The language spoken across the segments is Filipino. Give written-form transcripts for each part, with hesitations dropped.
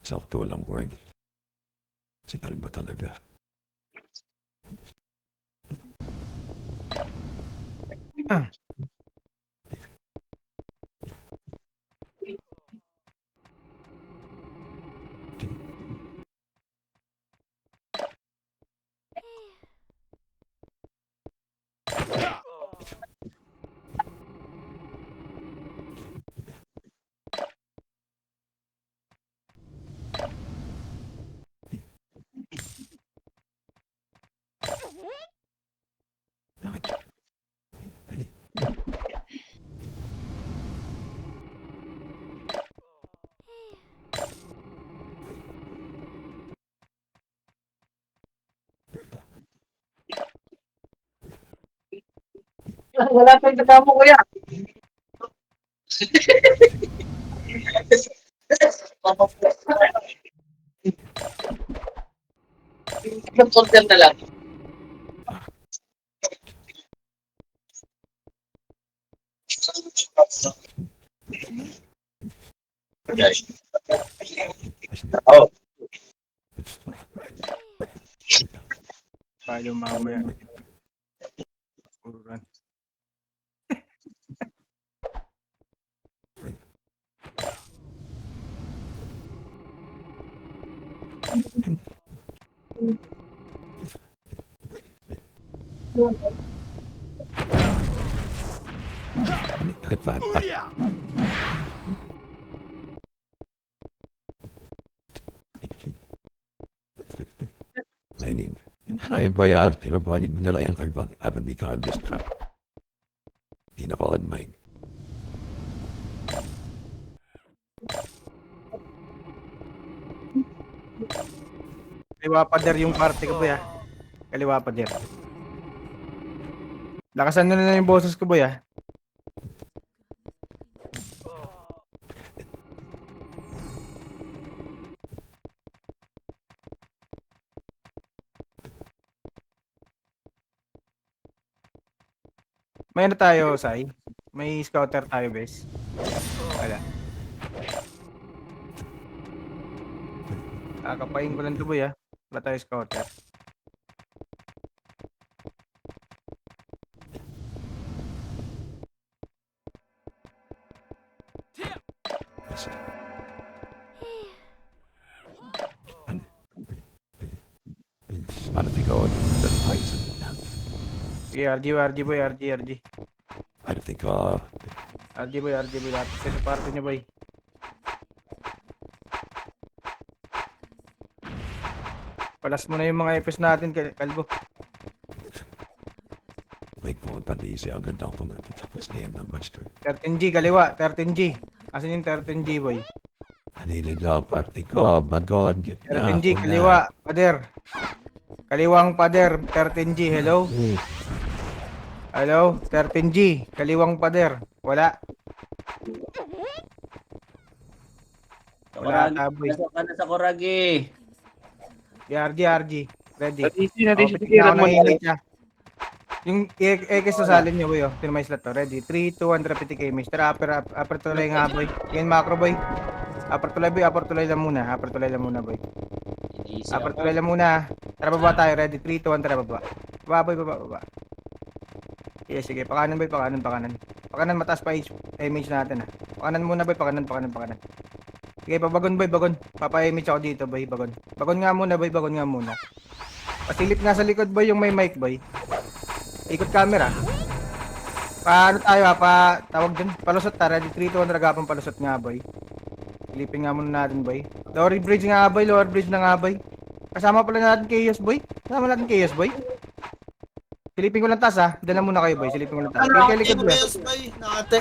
Sakto lang, boy. Sigal ba talaga? Ah. Wala pa yung kasama ko yan. Content na lang. Oh. Paano mamaya? Uran. Ay, bayar, pinabalik mo nila yung karbang haven't become this trap. Hindi na ko admire. Kaliwa pa der yung party ko, boy, ah. Kaliwa pa der. Lakasan nyo na yung boses ko, boy, ah. May ano tayo, Sai? May scouter tayo, bes. Wala. Kakapain ko lang to, boy, ah. Wala tayo scouter. Paano ikaw the lights? Sige, RG, boy, RG. I don't think, RG, boy. Lahat sa party niya, boy. Palas mo na yung mga FS natin, Kalbo. may pumunta di siya agad ako natin tapos name ng master. 13G, kaliwa. 13G. Asan yung 13G, boy? Hanilig na party ko, magod. 13G, kaliwa. Pader. Kaliwang pader. 13G, hello? Hello? 13G. Kaliwang pader. Wala. Wala ata, boy. Pasok ka na sa Koragi. RG. Ready. Nadisi, Pigilan mo na. Yung X sa salin niyo, boy, oh. Tinumay slot to. Ready. 3, 2, 1, rapid kay Mr. Upper tulay nga, boy. Yan, macro, boy. Upper tulay, boy. Upper tulay lang muna, boy. Upper tulay lang muna. Tara, baba tayo. Ready. 3, 2, 1, tara, baba. Baba, boy, baba. Sige. Pakanan, boy. Pakanan. Pakanan, mataas pa image natin, ah. Pakanan muna, boy. Pakanan. Sige, pabagon, boy. Bagon. Papa-image ako dito, boy. Bagon. Bagon nga muna, boy. Pasilip nga sa likod, boy, yung may mic, boy. Ikot camera. Paano tayo, ha? Tawag dyan. Palusot, tara. 3, 2, 1, ragapang palusot nga, boy. Silipin nga muna natin, boy. Lower bridge na nga, boy. Kasama pala natin Chaos, boy. Silipin ko lang taas, ha. Dala muna kayo, boy. Silipin ko lang taas. Kaya likod, boy. Nakate.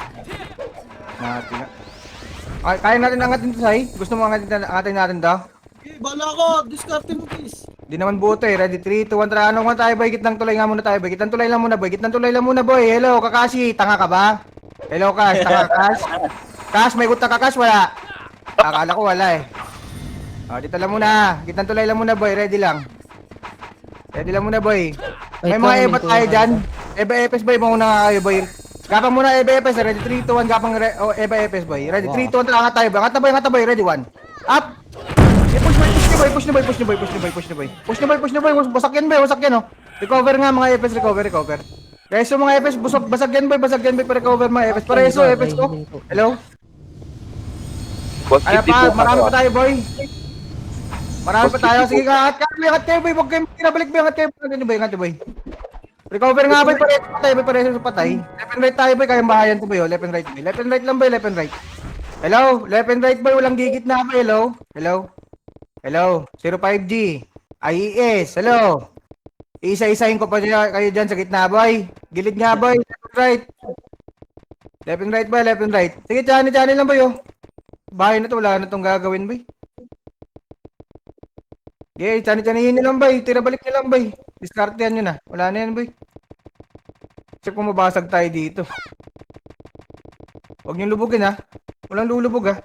Nahati nga. Okay, kaya natin angatin to, Sai. Gusto mo angatin natin to? Okay, bala ko. Discarte mo, please. Di naman buto, eh. Ready, 3, 2, 1, tara. Ano nga tayo, boy? Gitnang tulay lang muna, boy. Hello, Kakashi. Tanga ka ba? Hello, Kash. Tanga ka, Kash. Kash, may guta ka, Kash. Wala. Akala ko wala, eh. Dito lang muna. Gitnang tulay lang muna, boy. Ready lang muna, boy. May mga EVA tayo dyan. EVA EPS, boy. Mauna nga kayo, boy. Gapang muna EVA EPS. Ready, 3, 2, 1. Gapang EVA EPS, boy. Ready, 3, 2, 1. Angat tayo, boy. Angat na, boy. Ready, 1. Up! boy, push na boy, push na boy, push na boy, push na boy. Push na boy, push na boy, basag yan boy, basag yan oh. Recover nga mga FS, recover, recover. Guys, so mga FS, basag yan boy, pa-recover mga FS. Pareso, FS ko. Hello? Ay pa, marami pa tayo boy. Marami pa tayo. Sige, angat kayo boy, huwag kayo kinabalik boy, angat kayo. Angat boy. Recover nga boy, pareso sa patay. Left and right tayo boy, kayang bahayan to boy, oh. Left and right boy. Left and right lang boy, left and right. Hello, left and right boy, walang gigit na boy, hello? Hello? Hello, 05G. IES, hello. Isa-isahin ko pa kayo dyan sa gitna boy. Gilid nga boy, left and right. Left and right boy, left and right. Sige, chani lang boy, oh. Bahay na to, wala na tong gagawin boy. Okay, chani-chanihin nyo lang boy, tira balik nyo lang boy. Discartean nyo na, wala na yan boy. Check kung mabasag tayo dito. Huwag nyo lubugin ha. Walang lulubog ha.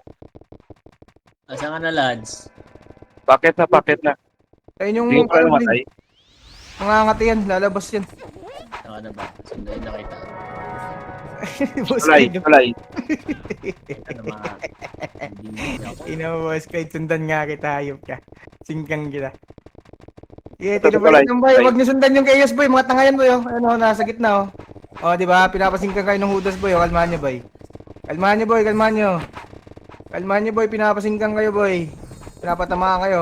Asa ka na, lads? Bakit na? Ayun yung Hindi pa namatay. mangangati yan, lalabas yan. Saka na ba? Sundan na kita. Boss Tulay. Ano mga... Hindi ako. Ina mo boss Clyde, sundan nga kita, hayop ka. Singkang kita. Yeah, Ito, tinabalik Tulay. ng boy, huwag nyo sundan yung chaos boy, mga tanga yan boy oh. Ano, nasa gitna oh. Oh, di ba? Pinapasingkang kayo ng hudas boy, oh. Kalmahan nyo boy. Kalmahan nyo boy, kalmahan nyo. Kalmahan nyo boy, pinapasingkang kayo boy. Pinapatamaan kayo.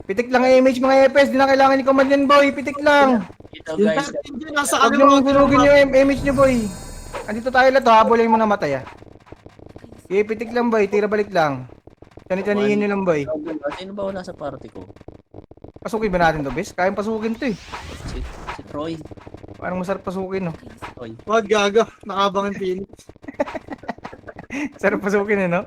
Pitik lang ang image mga EPS, di na kailangan i-command yan boy, pitik lang. Ito Yung guys, target dyan, nasa Huwag kaliwa. nyo gulugin yung image nyo boy. Andito tayo lang to, habulin mo na matay ah. Ipitik lang boy, tira balik lang. Tani-tanihin nyo lang boy. sino ba wala sa party ko? Pasukin ba natin to, bes? Kayang pasukin to eh. Si Troy. Parang masarap pasukin no. Troy. Wag gaga, nakabang yung Phoenix. Sarap pasukin eh no.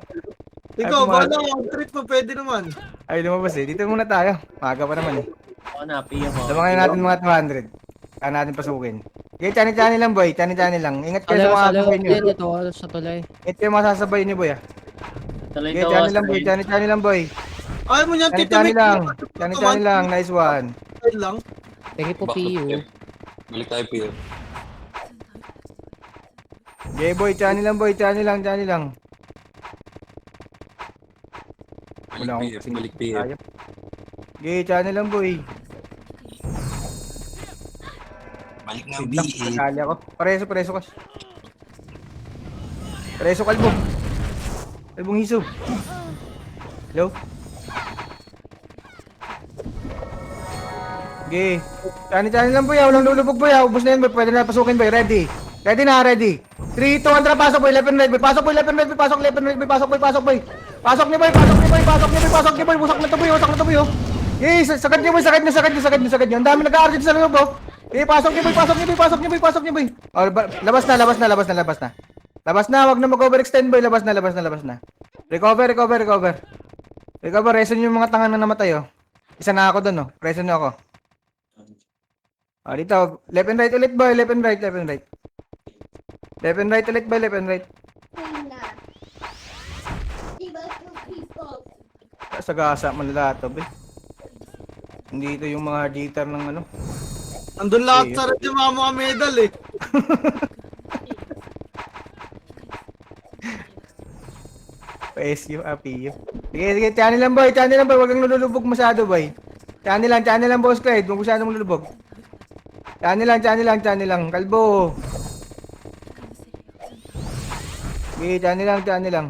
Ikaw, Ay, bala, ang trip mo, pwede naman. Ay lumabas eh. Dito muna tayo. Maga pa naman eh. Ako na, piyo mo. Labangan natin mga 200. Kaya natin pasukin. Okay, chani-chani lang boy. Chani-chani lang. Ingat kayo sa mga sabay nyo. Ito, sa tulay. Ingat kayo mga sasabay nyo boy ah. Tuloy Okay, daw chani ako lang boy. sa Chani-chani lang boy. Ayaw mo niyan, Tito Chani-chani Mick. lang. Chani-chani lang. Nice one. lang. Thank you po, PU. Balik tayo, Pio. Okay boy. Chani lang boy. Chani lang. Chani lang. Wala akong kasing Balik, Pio. ayop. Okay, chani lang boy. Balik na, Wait lang, BE. nakali ako. Pareso ka. Pareso kalbo. Kalbong hiso. Hello? Okay. Chani lang boy, walang lulubog boy. Ubus na yun boy, pwede na pasukin boy. Ready? Ready na, ready. 3, 2, 1, tara, pasok boy, left and right boy. Pasok boy, left and right boy. Pasok left and right boy. Pasok boy. Pasok niyo boy. Busak na to boy, oh. Okay, sagad niyo boy. Ang dami nag-aarjit sa loob oh. Eh, pasok niyo boy. Oh, labas na. Labas na, wag na mag-overextend boy. Labas na. Recover. Reson yung mga tanga na namatay oh. Isa na ako doon oh. Reson niyo ako. Oh, dito. Left and right ulit boy. Left and right ulit boy. Sagasa malala to boy. Hindi ito yung mga jitter ng ano. Andun lahat sa rin yung mga medal eh. PSU, PU. Sige, tiyanin lang boy. Huwag kang lulubog masyado boy. Tiyanin lang boss Clyde. Huwag masyadong lulubog. Tiyanin lang. Kalbo. Sige, tiyanin lang.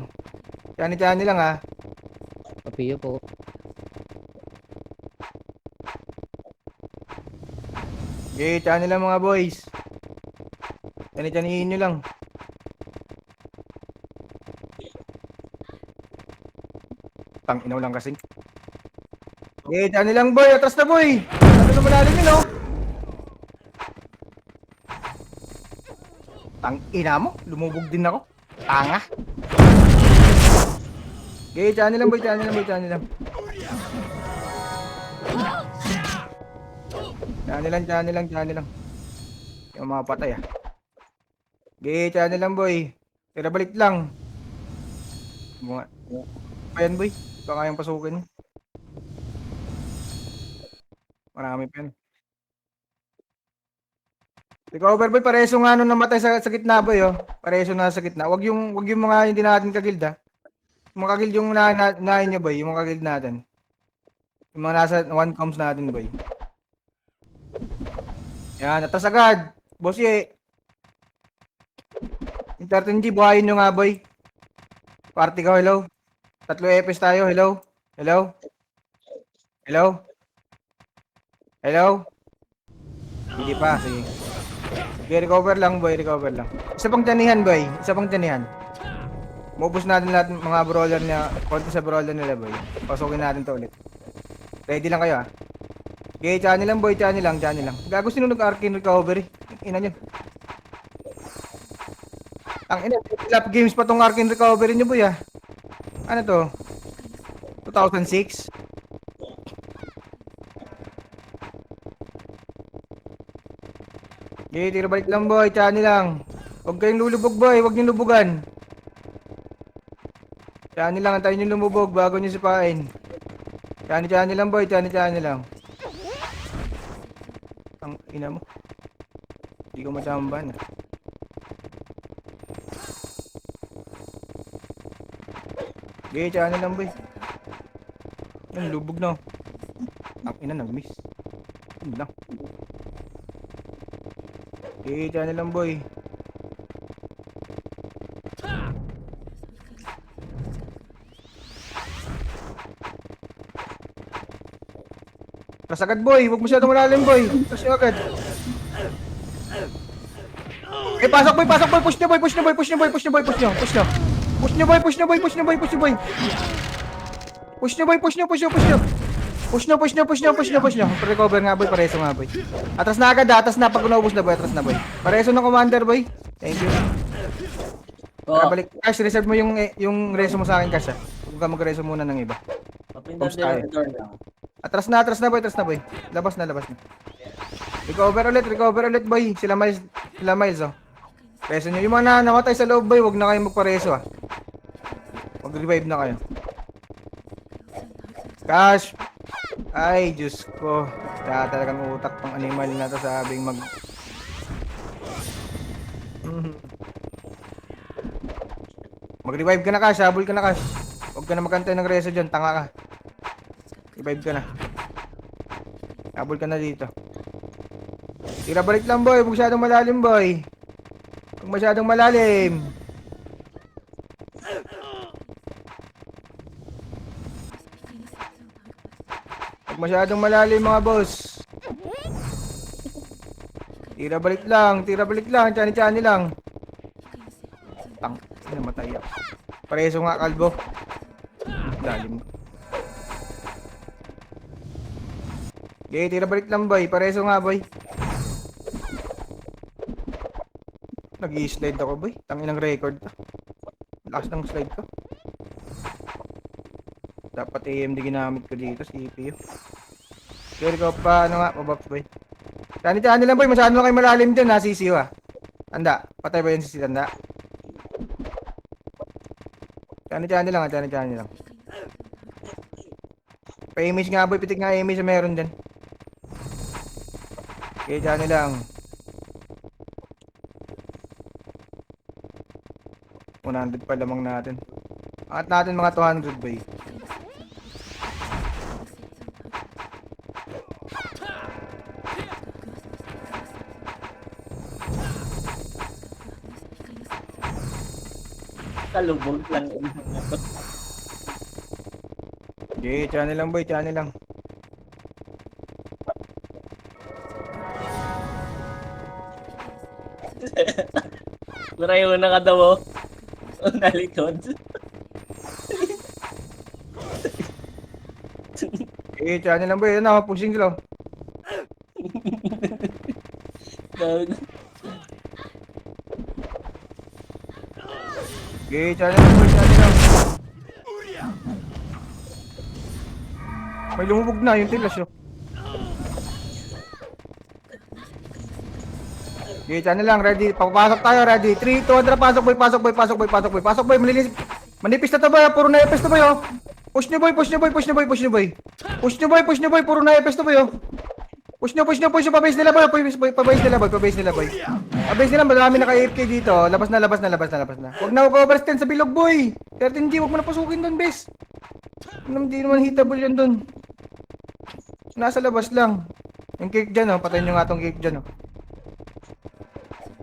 Tiyanin lang ha. PU po. Okay, tiyanin lang mga boys. Tiyanin nyo lang. Tang inaw lang kasing. Okay, tiyanin lang boy. Atras na boy. Ano na malalim yun oh. Tang ina mo. Lumubog din ako. Tanga. Okay, tiyanin lang boy. Tiyanin lang. Yung mga patay ah. Okay, tiyanin lang boy. Tira balik lang. Mga... Ayan boy. Baka kayang pasukin. Marami pa yan. Recover boy, pareso nga nung namatay sa gitna boy oh. Pareso na sa gitna. Wag yung mga hindi natin kagild ah. Yung mga kagild yung unahin nyo boy, yung mga kagild natin. Yung mga nasa 1 comms natin, boy. Yan, atas agad. Boss ye. Yung 13G, buhayin nyo nga, boy. Party ka, hello. 3 EPS tayo, hello. Hello. Hello. Hello. Hindi pa, sige. Okay, recover lang, boy, recover lang. Isa pang tanihan, boy. Isa pang tanihan. Maubos natin lahat ng mga brawler na, konti sa brawler nila, boy. Pasukin natin to ulit. Ready lang kayo, ah. Okay, channel lang, boy, channel lang. Gago sino nag-arcane recovery? Ina nyo. Ang ina, lap games pa tong arcane recovery nyo, boy, ah. Ano to? 2006? Okay, tira balik lang, boy, channel lang. Huwag kayong lulubog, boy, huwag nyo lubugan. Channel lang, antayin nyo lumubog bago nyo sipain. Channel lang, boy, channel lang. Ang ina mo. Hindi ko matamban, ah. Okay, channel lang, boy. Yan, lubog na. Ang ina, nag-miss. Yun lang. Okay, channel lang, boy. Tras agad, boy. Huwag masyadong malalim, boy. Tras nyo agad. Eh, pasok, boy. Push nyo, boy. Push nyo. Push nyo, boy. Push nyo, boy. Push nyo, boy. Recover nga, boy. Pareso nga, boy. Atras na agad, atras na. Pag naubos na, boy. Atras na, boy. Pareso ng commander, boy. Thank you. Tara, Oh, balik. Cash, reserve mo yung reso mo sa akin, Cash, ah. Huwag ka mag-reso muna ng iba. papindan Post din tayo. ang door lang. Atras na, boy. Labas na. Recover ulit, boy. Sila Miles, oh. Reso nyo. Yung mga namatay sa loob, boy, huwag na kayo magpareso, ah. Mag-revive na kayo. Cash! Ay, Diyos ko. Kaya talagang utak tong animal na to, sabing mag... Mag-revive ka na, Cash. Habol ka na, Cash. Huwag ka na magantay ng reso dyan. Tanga ka. Revive ka na. Habol ka na dito. Tira balik lang, boy. Huwag masyadong malalim, boy. Huwag masyadong malalim. Huwag masyadong malalim, mga boss. Tira balik lang. Chani lang. Tang, namatay ako. Pareso nga, kalbo. Lalim. Okay, tira balik lang, boy. Pareso nga, boy. Nag-i-slide ako, boy. Tangin ng record to. Lakas ng slide ko. Dapat AMD ginamit ko dito, CPU. Pero ko pa, ano nga, pabox, boy. Chani lang, boy. Masyado na kayo malalim dyan, ha, CCU, ha. Tanda. Patay ba yun si Tanda? Chani lang. Pa-image nga, boy. Pitik nga image na meron dyan. Okay, chani lang. 100 pa lamang natin. Angat natin mga 200, boy. Kalubog lang. Okay, channel lang, boy. Channel lang. Marayo na ka daw, oh. Nalikod. Okay, channel lang, boy. Ano, pushing sila. Okay, channel lang, boy. Channel lang. May lumubog na yung tilas, oh. Okay, channel lang, ready. Papasok tayo, ready. 3, 2, 1, pasok, boy. Pasok, boy. Malinis. Manipis na to, boy. Puro na epes to, boy, oh. Push nyo, boy. Puro na epes to, boy, oh. Push nyo. Pabase nila, boy. Pabase nila. Marami naka-AFK dito. Labas na. Huwag na overstand sa bilog, boy. 13G, huwag mo na pasukin doon, bes. Hindi naman hitable yan doon. Nasa labas lang. Yung cake dyan, oh. Patayin nyo nga tong cake dyan, oh.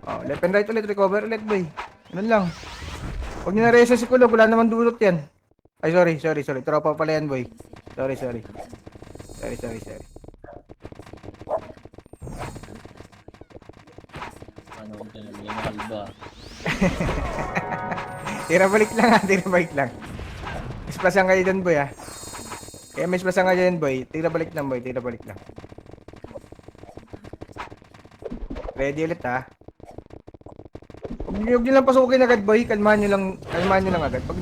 Oh, left and right ulit. Recover ulit, boy. Ganun lang. Huwag nyo na-reset si Kulog. Wala naman dulot yan. Ay, sorry. Tropa pala yan, boy. Sorry. Ano ko dyan, may makalba. Tira balik lang. Isplasan kayo dyan, boy, ha. Kaya may isplasan kayo dyan, boy. Tira balik lang. Ready ulit, ha. Huwag nyo lang pasukin agad, boy. Kalmahan nyo lang agad. Pag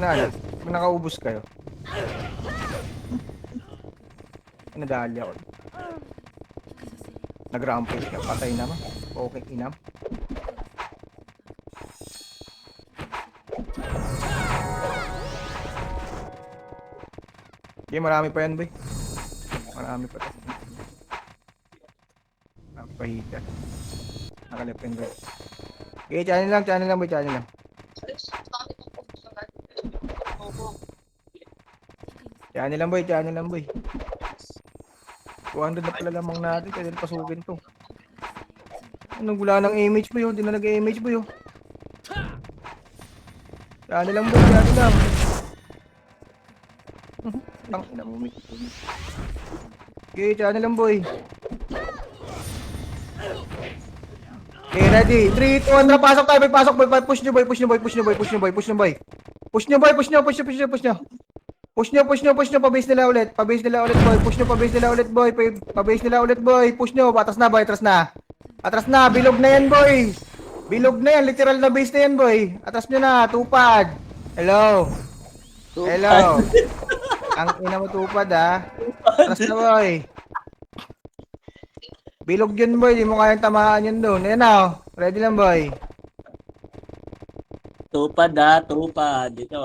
nakaubos kayo. Nadali ako. Nag-rampage ka. Patay naman. Okay, inam. Okay, marami pa yan, boy. Marami pa to. Marami pa hita. Nakalipin, boy. Okay, channel lang, boy. Channel lang. Channel lang, boy. 200 na pala lamang natin. Pwede na pasukin to. Anong wala ng image, boy, oh. Di na nag-image, boy, oh. Channel lang, boy. Channel lang. Ang ina mo, Mick. Okay, channel lang, boy. Okay, ready. 3, 2, 1, pasok tayo, boy. Pasok, boy. Push nyo, boy. Push nyo. Pabase nila ulit, boy. Pabase nila ulit, boy. Push nyo. Atras na, boy. Atras na. Bilog na yan, boy. Literal na base na yan, boy. Atras nyo na. Tupad. Hello. Ang ina mo, tupad, ha. Atras na, boy. Bilog yun, boy. Di mo kayang tamaan yun doon. Ayan na, oh. Ready lang, boy. Tupad. Dito,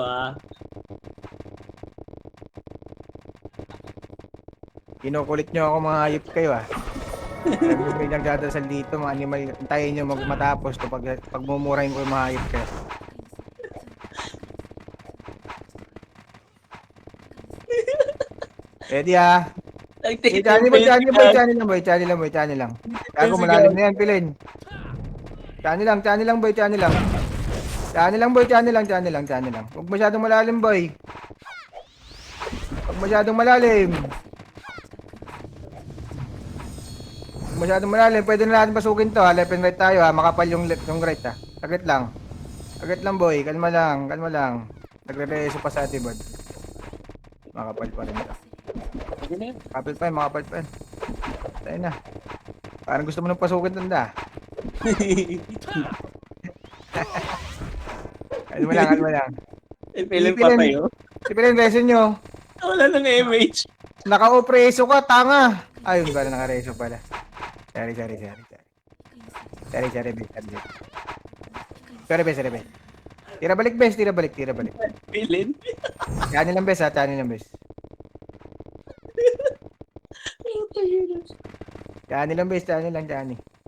Kinukulit nyo ako, mga hayop kayo, ah. May nagdadasal dito, mga animal. Antayin nyo matapos to pag mumurahin ko yung mga hayop kayo. Ready, ah. Channel lang. Gago, malalim na yan, pilin. Channel lang, boy. Huwag masyadong malalim, boy. Pwede na natin pasukin to, ha. Left and right tayo, ha. Makapal yung left, yung right, ha. Agad lang, boy. Kalma lang. Nagre-reso pa sa atin, bud. Makapal pa rin ito. Makapal pa yan. Tayo na. Parang gusto mo nang pasukin, tanda. Kalma lang. Piling pa tayo. Sipilin, resin nyo. Wala nang image. Naka-opreso ka, tanga. Ayun pala, naka-reso pala. Sorry, be. Tira balik. Pilin. Channel lang, bes, ha. Channel lang.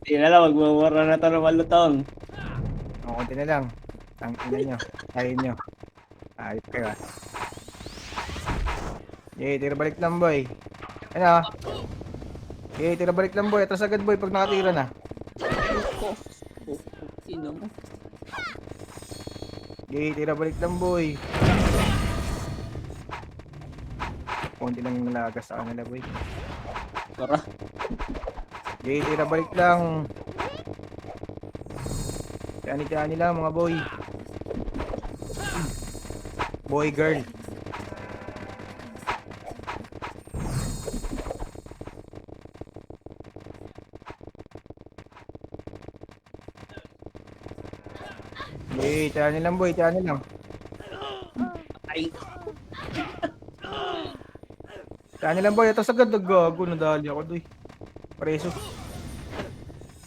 Hindi na lang, magmumura na ito ng malutong. O, konti na lang. Ang ina nyo. Ayayin nyo. Ayop kayo, ha. Okay, tira balik lang, boy. Ano? Okay, tira balik lang, boy. Atras agad, boy, pag nakatira na. Sino mo? Okay, tira balik lang, boy. Konti lang yung nalagas sa kanila, boy. Tara. Okay, tira balik lang. Tiyani lang, mga boy. Boy, girl. Okay, tiyani lang, boy. Ay. Tiyani lang, boy. Ito sagad, naggago. Nadali ako, doy. Pareso.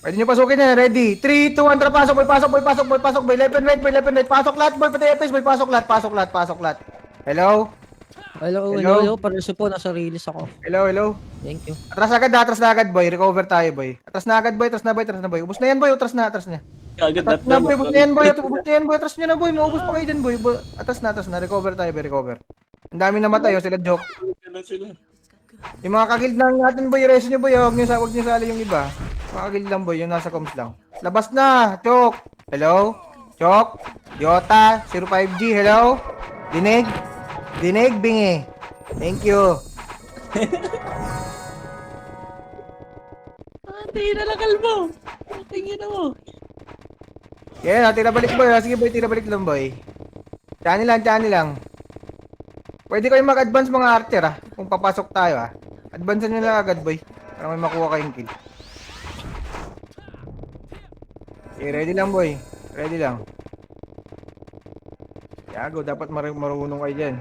Pwede nyo pasukin na. Ready? 3, 2, 1, pasok, boy. Left and right. Pasok lahat, boy. Pati FS, boy. Pasok lahat. Hello? Hello. Pareso po, nasa release ako. Hello? Thank you. Atras na agad, boy. Recover tayo, boy. Atras na agad, boy. Ubus na yan, boy. Atras na. Kagad Atras na, boy. Ubus na yan, boy. Atras nyo na, boy. Maubos pa kayo dyan, boy. Atras na. Recover tayo, boy. Recover. Ang dami namatay, oh. Sila joke. Yung mga kagild lang natin boy, reso nyo boy, huwag nyo sali yung iba. Mga kagild lang boy, yung nasa comms lang. Labas na, Chok! Hello? Chok? Yota? 05G, hello? Dinig? Dinig, bingi. Thank you. Tingin na lang kalbo. Tingin na mo. Yeah, tira balik boy. Sige boy, tira balik lang boy. Tsani lang. Pwede kayong mag-advance mga archer kung papasok tayo Advance nyo na agad boy. Para may makuha kayong kill. Okay, ready lang boy. Ready lang. Yago, dapat marunong kayo dyan.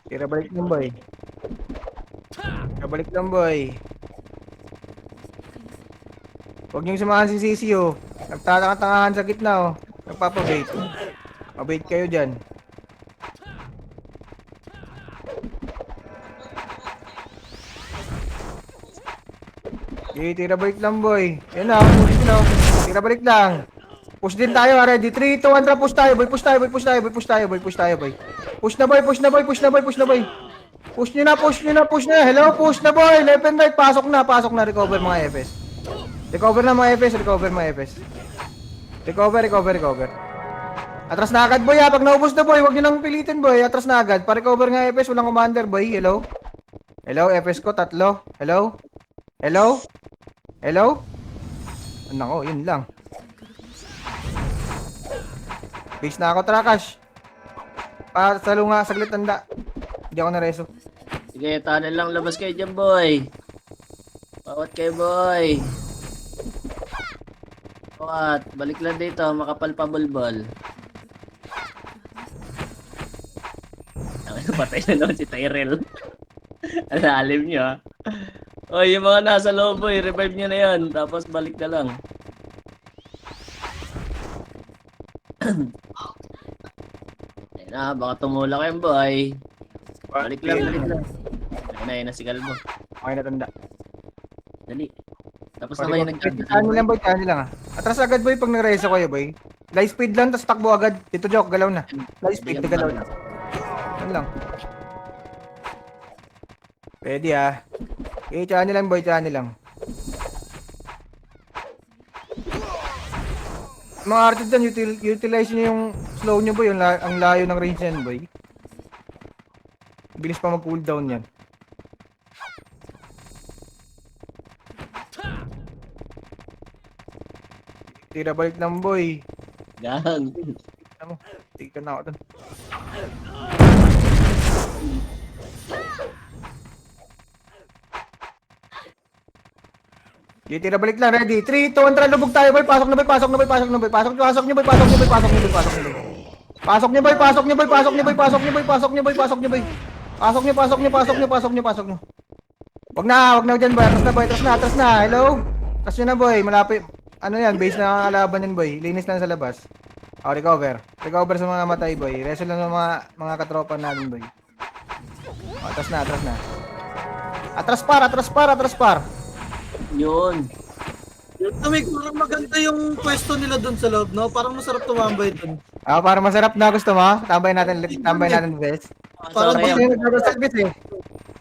Tira balik lang boy. Tira balik lang boy. Huwag niyong samahan si Sisi Nagtatanga-tangahan sa gitna Nagpapabait. Mabait kayo dyan. Okay, tira balik lang boy. Yan push na. Tira balik lang. Push din tayo, ready. 3, 2, 1, push tayo boy. Push tayo boy. Push na boy. Push nyo na. Hello, push na boy. Left and right. Pasok na. Recover mga FS. Recover mga FS. Recover. Atras na agad boy Pag naubos na boy, huwag nyo nang pilitin boy. Atras na agad. Pa-recover nga FS. Walang commander boy. Hello, FS ko. 3. Hello? Nako, yun lang. Base na ako, Trakash. Salo nga, saglit tanda. Hindi ako nareso. Sige, tunnel lang. Labas kayo dyan, boy. Bawat kayo, boy. Bawat. Balik lang dito. Makapal pa bulbol. Patay na naman si Tyrell. Ang lalim nyo, O, yung mga nasa loob, boy. Revive nyo na yan. Tapos balik na lang. Ayun na, baka tumula kayo, boy. Balik lang. Ayun na si Galbo. Okay na tanda. Dali. Tapos na kayo Ano lang boy, ano lang Atras agad boy pag nag-reso kayo boy. Light speed lang, tapos takbo agad. Dito Joke, galaw na. Light speed, galaw na. Ano lang. Pwede Okay, channel lang boy, channel lang. Mga artid dyan, utilize nyo yung slow nyo boy, ang layo ng range yan boy. Bilis pa mag-cooldown yan. Tira balik lang boy. Gang. Tignan na ako dun. Tira balik lang, ready. 3, 2, 1, lubog tayo boy. Pasok nyo boy. Pasok nyo boy. Wag na dyan boy. Atras na. Hello? Atras nyo na boy. Malapit. Ano yan? Base na ang kalaban yan boy. Linis lang sa labas. Recover sa mga matay boy. Reso lang ng mga katropa natin boy. Atras na. Atras par. Yun. Yung Tumig, parang maganda yung pwesto nila dun sa loob, no? Parang masarap tumambay dun. Para masarap na gusto mo. Tambay natin best. Parang Sorry,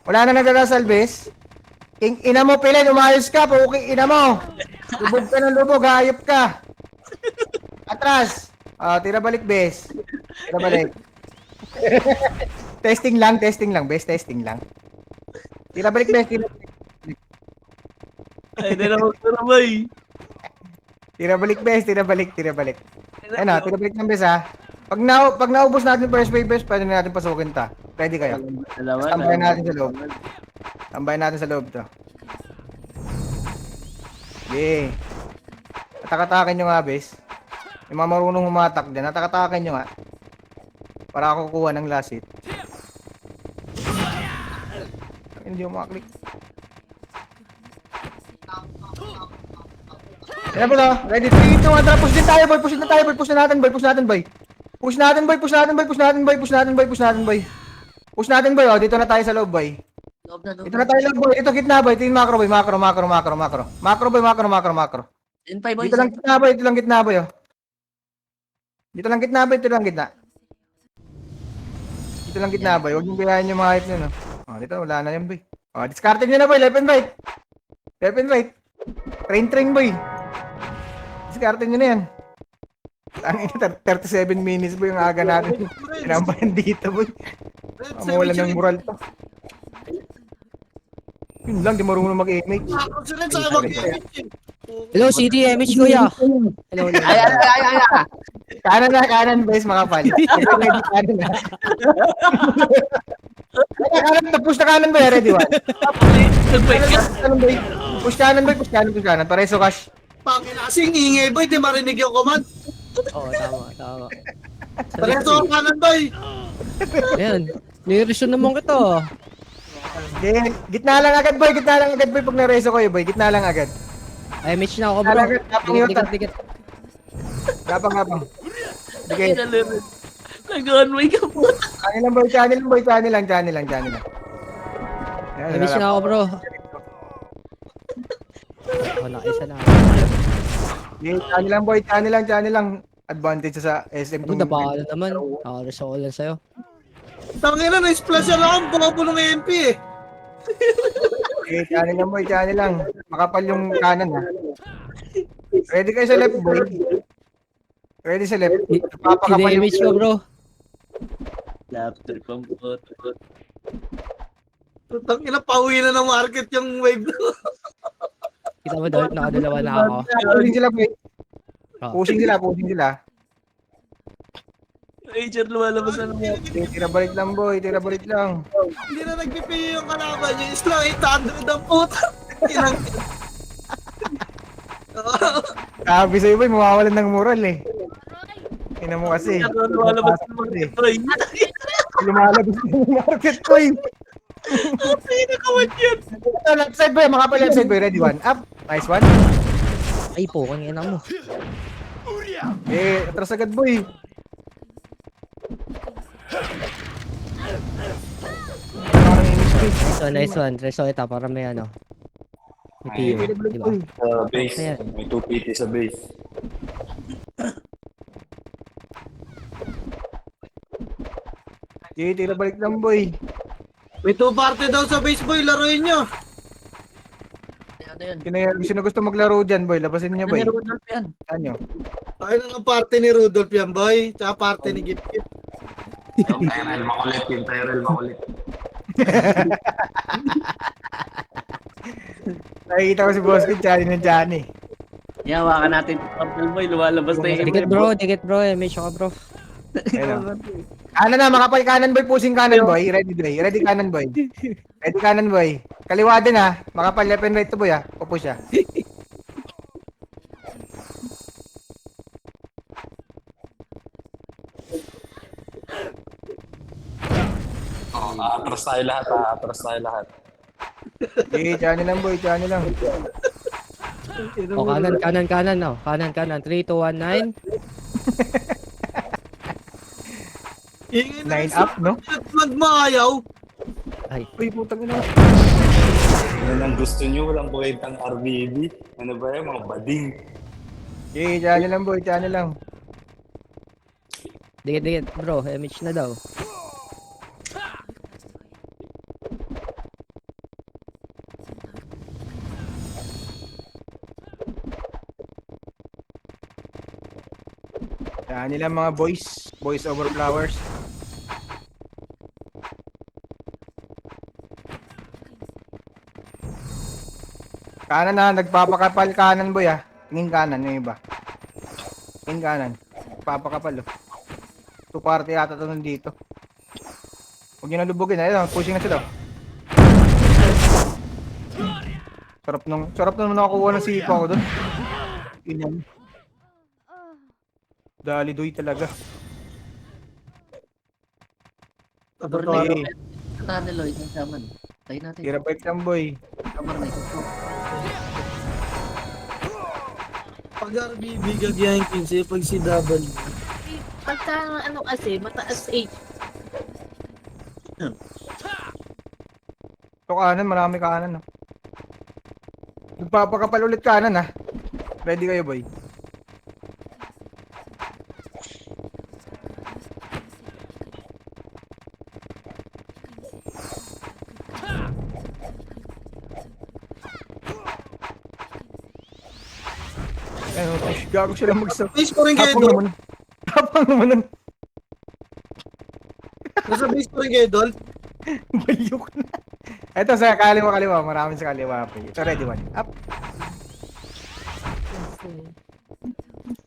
Wala na nagdadasal bes. Ina mo pilin, umayos ka. Puking ina mo. Lubog ka ng lubog, hayop ka. Atras. Tira balik bes. Tira balik. testing lang bes. Testing lang. Tira balik bes. Ay, di na magturabay. Tira balik bes. Ayun tira balik ng bes Pag naubos natin first wave bes, pwede na natin pasukin ta. Ready kayo? Tambayan natin sa loob to. Okay. Atak-atakin nyo nga bes. Yung mga marunong humatak dyan, atak-atakin nyo nga. Para ako kukuha ng last hit. Hindi yung makaklik. Yan po to. Ready? 3, 2, 1, push din tayo boy. Push natin boy. Dito na tayo sa loob boy. Ito gitna boy. Ito yung macro boy. Macro. Macro boy. In 5 boys. Dito lang gitna boy. Dito lang gitna. Dito lang gitna, boy. Huwag niyong bilayan yung mga hype niyo, no? Oh, dito, wala na yan, boy. Oh, discarded niyo na, boy. Left and right. Left and right. Train, boy. Discarded niyo na yan. Ang ina, 37 minutes, boy, yung aga natin. Pinambahan dito, boy. Mawala ng moral to. Yun lang, di marunong mag-image. Ako sila sa mag-image. Hello, City MH kuya. Hello, hello. Ay. Kanan, boys, mga pal. Kanan na. Kanan na, push na kanan, boy. Ready, one. Kanan, boy. Push kanan. Pareso cash. Pakinasing ingay boy, di marinig yung command. Oo, tama. Pareto ang kanan boy. Ayan. Nireson naman kita. Okay, gitna lang agad, boy. Pag nareso kayo, boy. Gitna lang agad. MH na ako bro. Dikit. Gapang. Sige. Nag-on-way ka po. Channel lang. MH na ako bro. Oh, nakaisa na. Okay, channel lang. Advantage sa SM2. Ano napakala naman. Nakaresolve lang sa'yo. Tangina na splash lang ang bobo ng MP eh. Okay, channel lang. Makapal yung kanan, ha. Ready kayo sa left, boy. Ready sa left. Papakapal yung MH ko bro. Laptop ang bot. Tangina pauwi na ng market yung wave. Kita mo daw, nakadalawa na ako. Pushing sila, boy. Oh. Pushing sila. Major lumalabas na naman. Okay, tira balik lang, boy. Hindi na nagpipiyo yung kalaban yung islang 800 ang puta. Inang. Sabi sa'yo, boy, mawawalan ng moral, eh. Ina mo kasi. Lumalabas na naman. Lumalabas ng market, boy. Pinakawan yun. Ito, left side, boy. Makapal left side, boy. Ready, one. Up. Nice one. Ay po, kang ina mo. Atras agad, boy. Nice one. Resolve ito para may ano. May PO, di ba? Sa base. Ayan. May 2 PT sa base. Okay, tira balik lang, boy. May 2 party daw sa base boy, laruin nyo. Ano yan? Sino gusto maglaro dyan, boy? Labasin niyo, boy. Ano yan? Ano? Ayun ang party ni Rudolph yan boy. Tsaka party ni Gift. Yung Tyrell makulit. Nakikita ko si Boss Kid, Johnny. Yan, hawakan natin. Purple boy, lumalabas na yung Dikit bro. MH ako bro. Ayun. Kanan na, makapal kanan, boy. Pushing kanan, boy. Ready kanan, boy. Ready kanan, boy. Kaliwa din, ha. Makapal left and right to, boy, ha. Pupush siya. Oh, atras tayo lahat. Channel lang, boy. Channel lang. O kanan no. Kanan. 3, 2, 1, 9. Ingay na Line up, no? Magmayaw. Uy, putang ina. Yan ang gusto nyo, walang buwentang RBB. Ano ba yan, mga bading? Channel lang, boy. Channel lang. Dikit bro. MH na daw. Channel lang, mga boys. Boys over flowers. Kanan na, nagpapakapal kanan, boy, ha. Tingin kanan, yung iba. Tingin kanan. Nagpapakapal, oh. 2 party yata ito nandito. Huwag nyo nalubugin, ayun, pushing na sila. Sarap nung nakakuha ng sipa ko doon. Inyan. Dalidoy talaga. Pabornay. Natin Lloyd, yung saman. Tayo natin. Tira bike lang, boy. Kamar na ito. Pag RBB gagyahin 15, pag si double. Pagka ano kasi, mataas age. Ito kanan, marami kanan, no. Nagpapakapal ulit kanan, ha. Ready kayo, boy. Ano, push. Gago sila mag-stop. Base pa rin kayo Tapang Dol. naman. Tapang naman nun. Nasa base pa rin kayo Dol. Bayok na. Ito sa kaliwa. Maraming sa kaliwa. Ito, ready one. Up.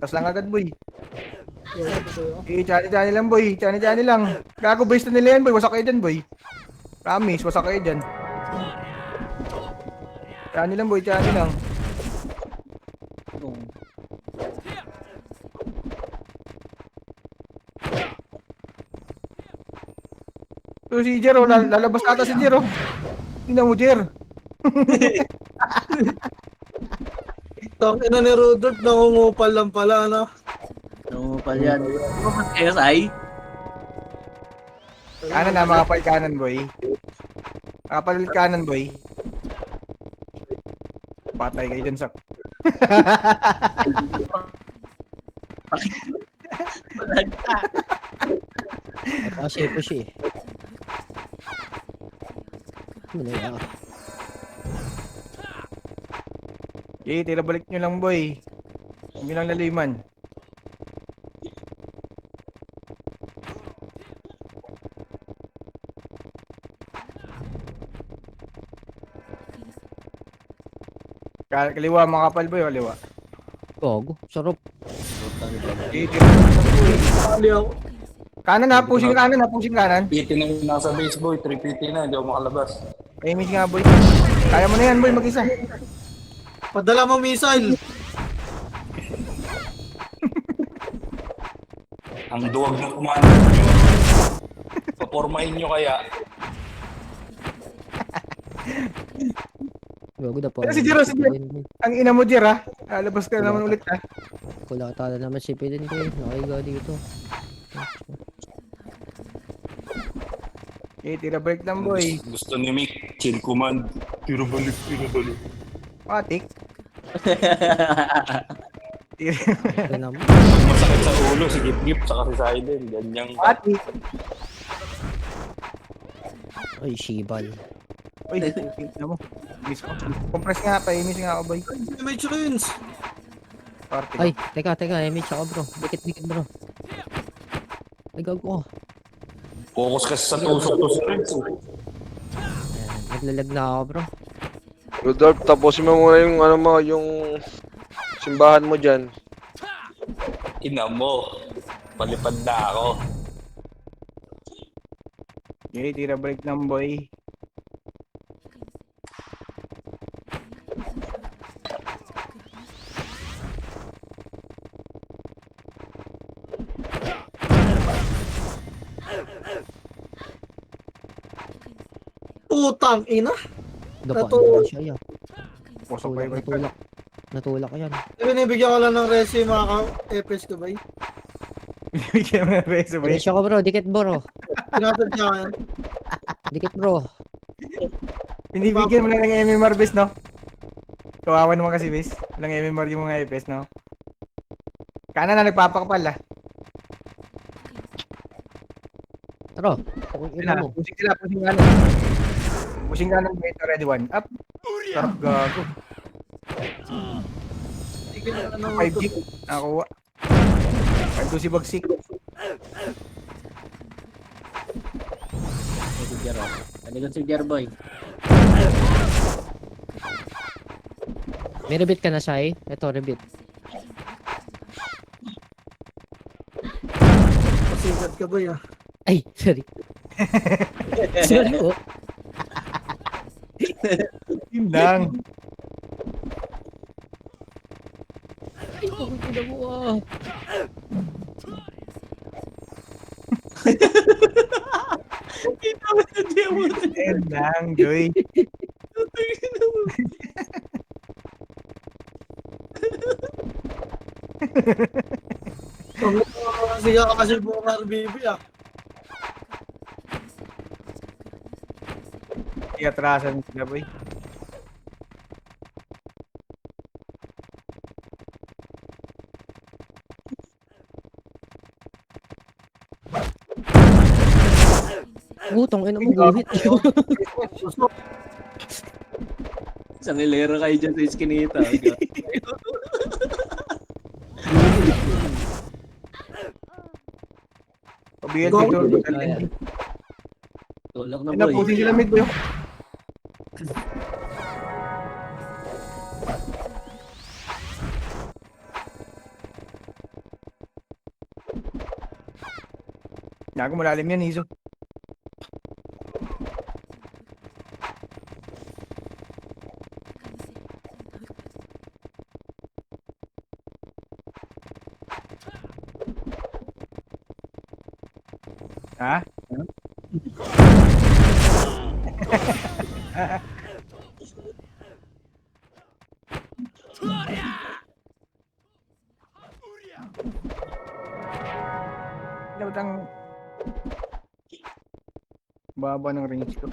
Tapos lang agad, boy. Chani lang, boy. Chani lang. Gago, base na nila yan, boy. Wasak kayo dyan, boy. Promise, wasak kayo dyan. Chani lang, boy. Chani lang. So, si Jero, lalabas ata si Jero. Tingnan mo, Jer. Tangina ni Rodolph, nangungupal lang pala, ano? Nungupal yan. SI? Kanan na, makapal kanan, boy. Makapal kanan, boy. Patay kayo dyan, Sak. Push eh. Ano na yan? Okay, tira balik nyo lang, boy. Huwag nyo lang laliman. Kaliwa, makapal, boy. Kaliwa. Gogo, sarap. Okay, tira balik lang, boy. Kali ako. Kanan na, pushing kanan. PT na yung nasa base boy, 3PT na, hindi ako makalabas. Ay, miss nga, boy. Kaya mo na yan, boy, mag-isa. Padala mo missile. Ang duwag ng commander nyo. Papormahin nyo kaya. Gogo na po. Pero si Jero, Ang ina mo, Jer, ha? Labas ka naman ulit, ha? Kulata na naman si Pidin ko eh. Nakaiga dito. Okay, tira balik lang, boy. Gusto ni Mick, chill command. Tiro balik. Patik. Ito naman. Masakit sa ulo, si Gip, saka si Sidel. Ganyang Patik. Ay, Shibal. Uy, tingnan mo. Miss ko. Compress nga pa, miss nga ako, boy. May churins. Party. Ay, teka, MH ako bro. Dikit bro. Ay, gago ko. focus kasi sa tusok-tusok. Ayan, naglalag na ako bro. Rudolph, tapusin mo muna yung ano mo, yung simbahan mo dyan. Ina mo, palipad na ako. Okay, tira balik lang, boy. Putang ina. Dapa Natulog. naman siya yan. Pusok kayo, boy. Natulak yan. Binibigyan ko lang ng resi mga ka-epes ko ba? Bigyan mo ng reso, boy. MH ako bro, dikit bro. Pinatod niya ka yan. Dikit bro. Binibigyan mo lang ng MMR base, no? Kawawa naman kasi, base. Lang MMR yung mga EPS, no? Kanan na nagpapakapal, ah. Tara, kung ina mo. Pusing kanan. Pusing kanan, boy. Ito, ready one. Up. Sarap gago. Sige na ng 5G. Nakakuha. 5 si Bagsik. Si Jero. Talikod si Jerboy. May rebit ka na siya eh. Ito, rebit. pasigat ka ba ya? Ay, sorry. Sorry oh. Yun lang. Ay, pagkakita mo ah. Yun lang, Joy. Sige ka kasi buong RBB ah. Iatrasan sila, boy. Utong ina mo guhit. Isang hilera kayo dyan sa iskinita. BLT Go. to. Tulak na Ayun na, boy. pusin sila mid boy. Gago, malalim yan, Iso. Ha? Dapat ang baba ng range ko.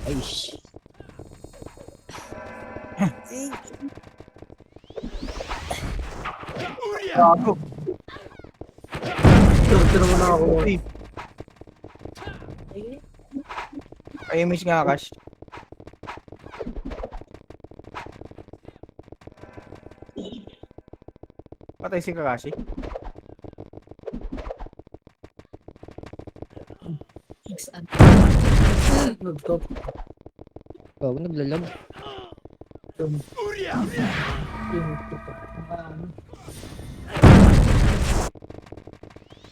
Ay, sh- Gago. Ito naman ako. Uy. Ay, miss nga, Kash. Patay si Kakashi. Nag-top. Gago, naglalag.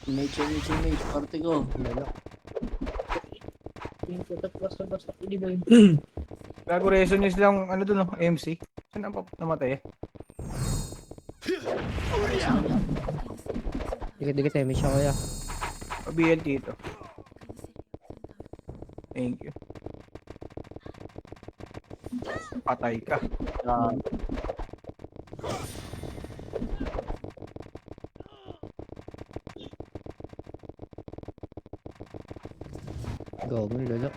Image, parte ko. Lalak. Gago, reason news lang, ano dun, no? MC. Saan ang namatay eh? Dikit-dikit eh, may siya kuya. BLT ito. Thank you. Patay ka. Ah, Gago, lalak.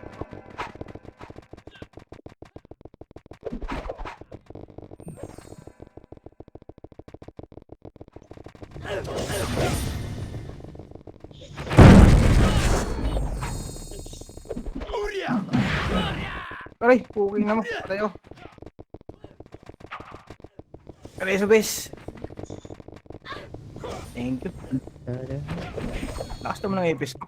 Aray, puking na mo. Patay oh. Aray, subis. Thank you. Lakas naman ng epis ko.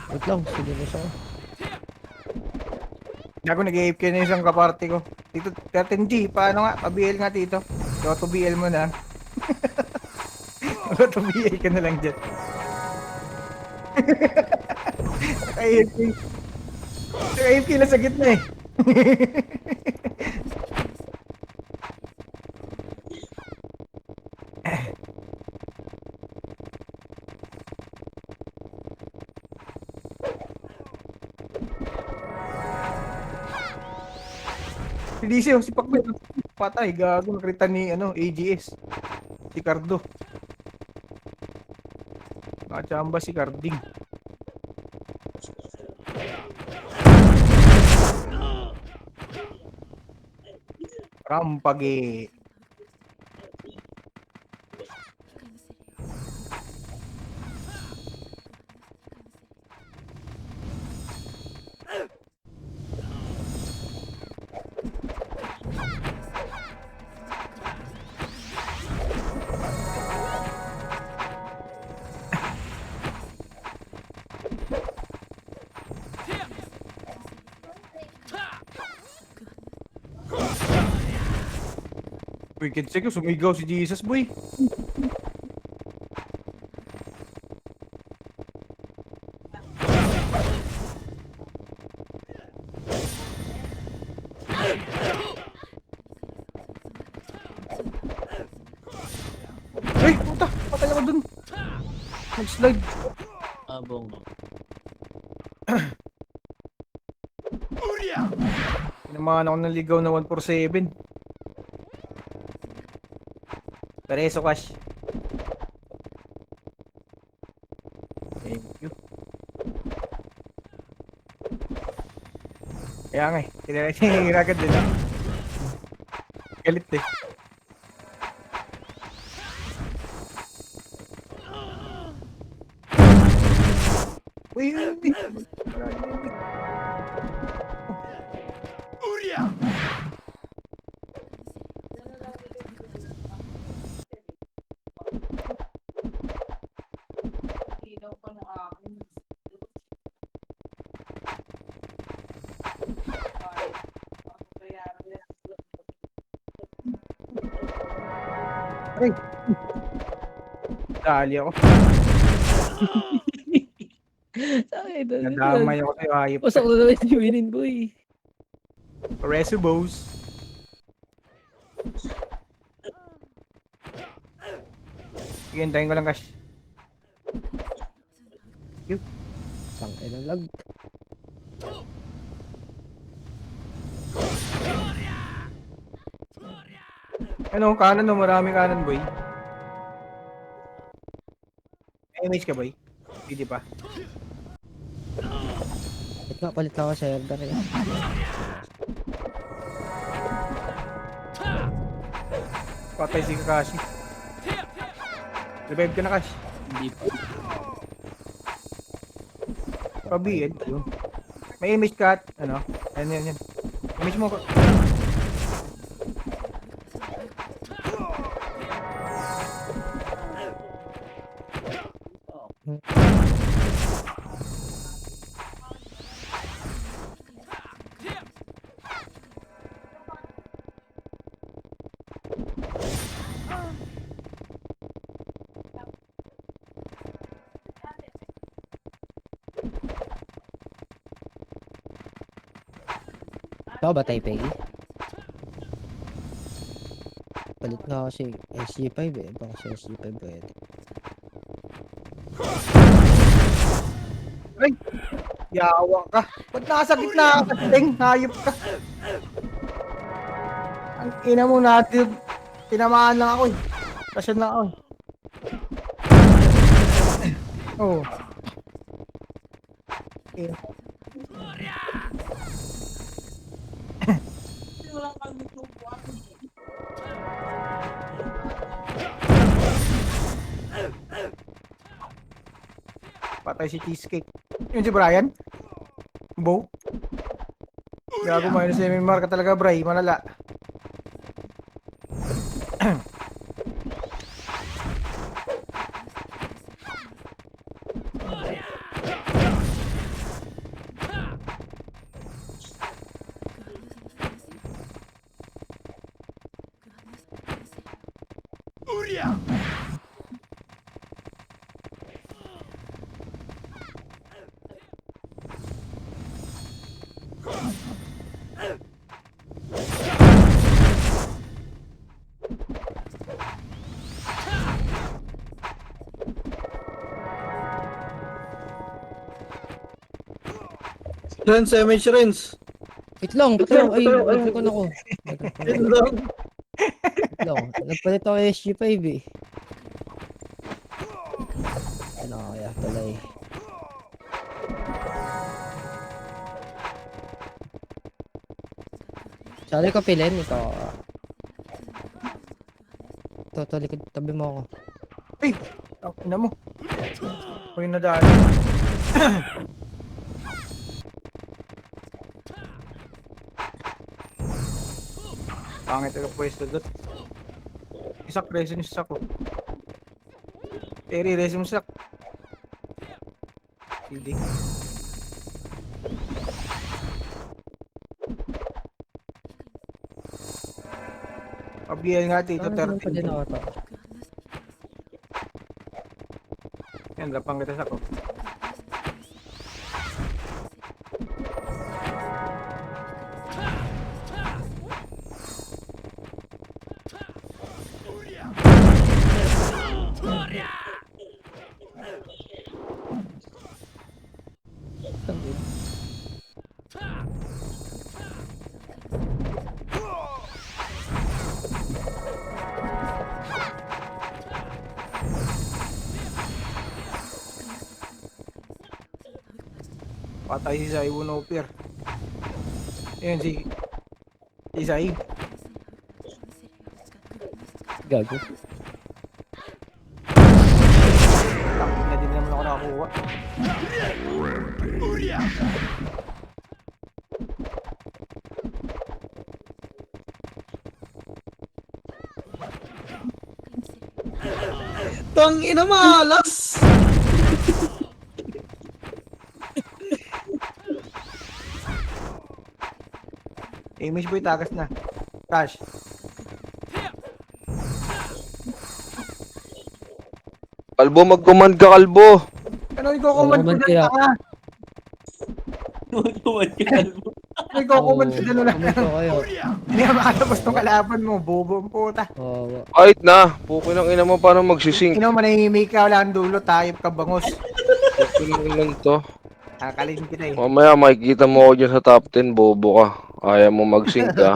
Wait lang, sige na siya. Gago, nag-AFK na yung isang kaparty ko. Dito, 13G, paano nga? Pa-BL nga dito. So, to BL mo na. To BL ka na lang dyan. Naka-AFK. Naka-AFK na sa gitna eh. Si DC, si Pacman. Patay, gago. Nakrita ni AGS. Si Cardo. Nakachamba si Carding. Rampage. Wicked sick, sumigaw si Jesus boy. Ay, puta, patay ako dun. Nag-slide. abong. Pinamahan ako ng ligaw na 147. Pereso cash. Thank you. Kaya nga eh. Tinira agad din. Galit eh. Uy, uy, uy. Dali ako. Nadamay ako sa'yo, hayop. Pasok na naman si Winin, boy. Resubos. Sige, hintayin ko lang, Cash. Tangin ng lag. Ano, kanan no, maraming kanan, boy. May image ka, boy? Hindi pa. Palit nga ako sa Elder eh. Patay si Kakashi. Revive ka na, Cash. Hindi pa. Pabiin. May image ka at, ano? Yan. Image mo ko. Ikaw ba, Taipei? Palit nga ako si SG5 eh. Baka si SG5 pwede. Yawa ka. Ba't nasa gitna ka? Ting, hayop ka. Ang ina mo natin. Tinamaan lang ako eh. Kasyan lang ako eh. Oo. Ina. Patay si Cheesecake. Yun si Brian? Bo? Gago mo yun si MMR ka talaga, Bray. Malala. Rens, MH Rens. Wait lang, ay, nagpikon ako. Yun lang. Wait lang, nagpalit ako SG5 eh. Ano kaya, tuloy. Sali ko pilin, ito. Ito, likod, tabi mo ako. Ay! Ang ina mo. Huwag na daan. Pangit ako pwesto doon. Isak, resin yung sak ko. Terry, resin yung sak. Hindi. Pabiyan nga dito, Ano pa din 13. ako to? Yan, lapang kita sak ko. Patay si Zaiwo no Pier. Yun si Said. Gago. Takot na din naman ako nakakuha. Tang ina malas! Image boy, tagas na. Cash. Kalbo, mag-command ka, Kalbo. Ano i-command ko Command na kaya. tanga? Tumad ka kalbo. Ano i-command ko na lang? Comment ko kayo. Hindi ka makalabas ng kalaban mo. Bobo ang puta. Oo. Kahit na. Pukin ang ina mo, paano magsisync? Ino, manahimik ka. Wala kang dulo. Tayop ka bangos. Pukin ang inan to. Kakalin kita eh. Mamaya makikita mo ako dyan sa top 10, bobo ka. Ayaw mo mag-sync ka.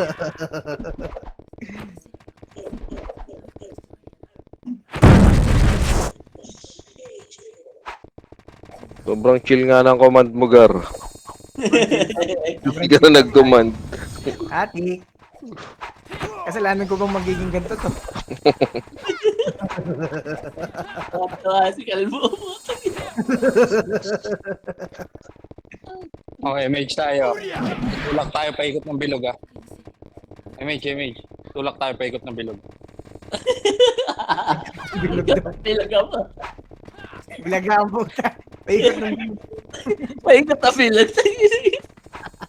Sobrang chill nga ng command mo, Gar. Hindi ka na nag-command. Ati. Kasalanan ko bang magiging ganito to? Nakatawa si kalbo. Okay, mage tayo. Tulak tayo paikot ng bilog ah. Mage. Tulak tayo paikot ng bilog. Pilaga pa. Bilaga ang puta. Paikot ng Paikot na pilag.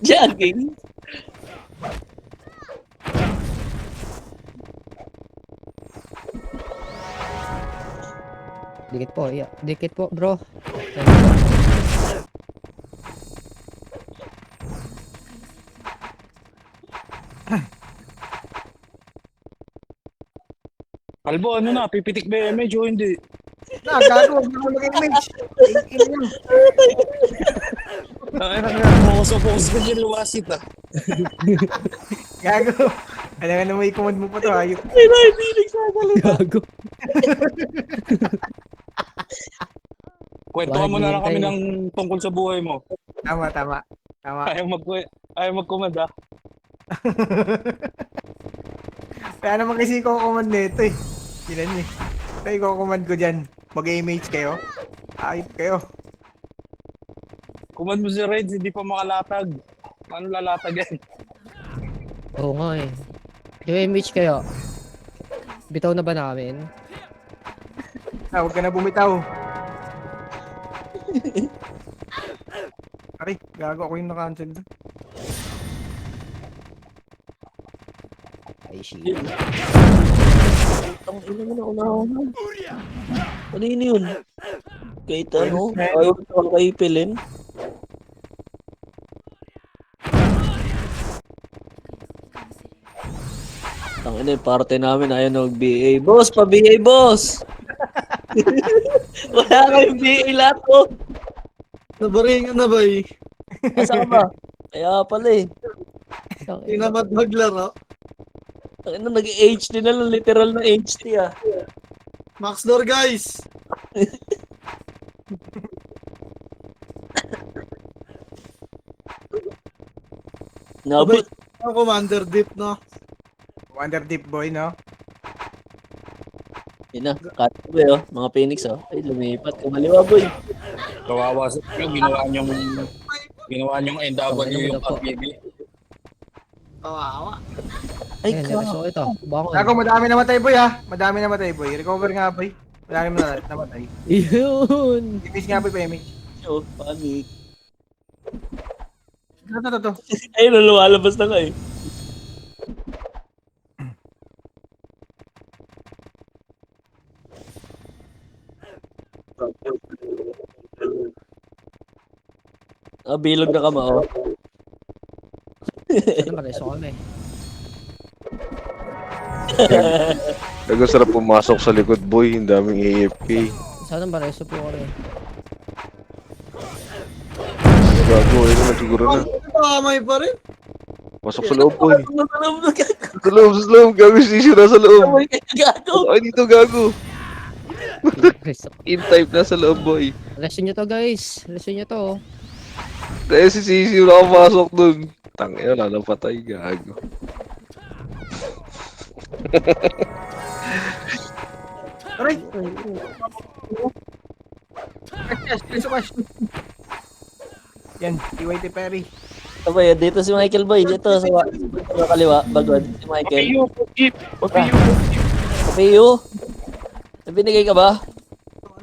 Jogging. Dikit po, iya. Dikit po, bro. Kalbo, ano na? Pipitik ba yung mage o hindi? gago. Huwag na mag-image. Ino yun. Focus ko dyan luwasit ah. Gago. Alam nga na may command mo pa to. Ayop. Gago. Kwentuhan mo na lang kami ng tungkol sa buhay mo. Tama. Ayaw mag-command ah. Kaya naman kasi ko-command nito eh. Sila niyo. Kaya ko-command ko dyan. Mag-image kayo. Ayop kayo. Command mo si Reds, hindi pa makalatag. Paano lalatag yan? Oo nga eh. Yung image kayo. Bitaw na ba namin? Huwag ka na bumitaw. Aray, gago ako yung naka-cancel doon. Ay, shit. Ang ina mo na unahan. Kanino yun? Kahit ano? Ayaw ko kay Pilin. Tangina yung parte namin ayaw na mag-BA. Boss, pa-BA boss! Wala kayong BA lahat po. Nabaringan na ba eh? Asa ka ba? Kaya pala eh. Tinamad maglaro. Tangina nag-HD na lang. Literal na HD ah. Max door guys! Nabot. Ang commander deep no? Wonder Deep Boy, no? Yun na. Cut ko oh. Mga Phoenix oh. Ay, lumipat. Kumaliwa boy. Kawawa sa inyo, ginawa niyong NW yung RBB. Kawawa. Ay, Ayan, ka. so ito. Bangon. Gago, madami namatay boy ha. Madami namatay boy. Recover nga boy. Madami namatay. Yun! Image nga boy pa image. Oh, panic. Ano to? Ayun, lumalabas na nga eh. Ah, bilog na kama oh. Sana mareso kami. Nagasarap pumasok sa likod, boy. Ang daming AFK. Sana mareso po kami. Gago, ayun naman siguro na. Tamay pa rin. Pasok sa loob, boy. Ano na lang na Sa loob. Gago, sisira sa loob. gago. Ay, dito, gago. Reso. In-type na sa loob, boy. Lesin nyo to guys. Lesin nyo to. Dahil si Sisi nakapasok dun. Tangina, lalo patay, gago. Aray! Cash, cash. Yan, TYT Perry. Sabay, dito si Michael Boy. Dito sa kaliwa. Bagod. Si Michael. Kapiyo. May binigay ka ba?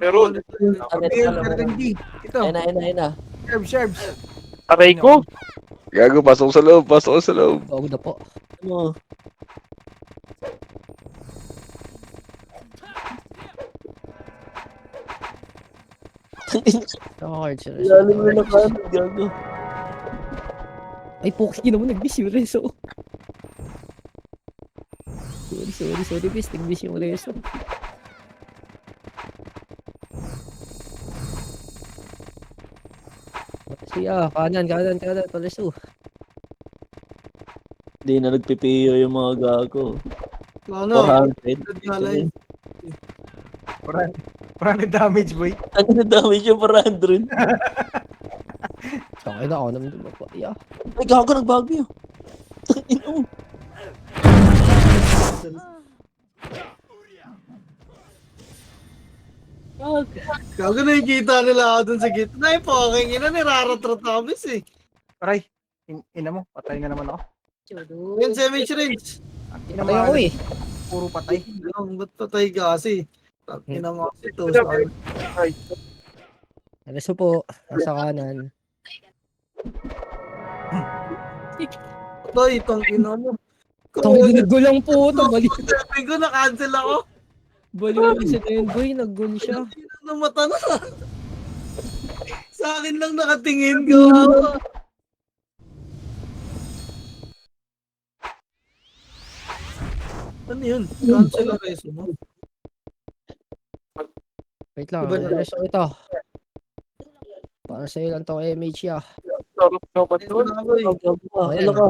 Meron. Ito, Ayun na. Sherbs. Aray ko. Gago, pasok sa loob. Huwag na po. Ano? Nakakard sila. Lalim mo na kanan, gago. Ay, Poki naman, nag-miss yung reso. Sorry, miss. Nag-miss yung reso. Siya, kanan, palaso. Hindi na nagpipiyo yung mga gago. Ano? 400. Nalay. 400 damage, boy. Ano na damage yung 400? Takay na ako naman doon pa. Yeah. Ay, gago, nagbago yun. Ino. Gago nakikita nila ako dun sa gitna. Ay, poking ina, niraratrat ako bis eh. Aray, ina mo, patay na naman ako. Yan si MH Range. Ina Patay ako eh. Puro patay. Lang, ba't patay ka kasi? Ina mo kasi to. Reso po. Nasa kanan. Patay, itong ina mo. Itong nag-gulang po. Bali Sabi ko, na-cancel ako. yung isa na yun, boy. Nag-gul siya. Ano mata na? Sa akin lang nakatingin ko. Ano yun? Cancel ang reso mo. Wait lang. Iba na. Reso ito. Para sa'yo lang to MH ya. Ito na ako eh. Wala ka.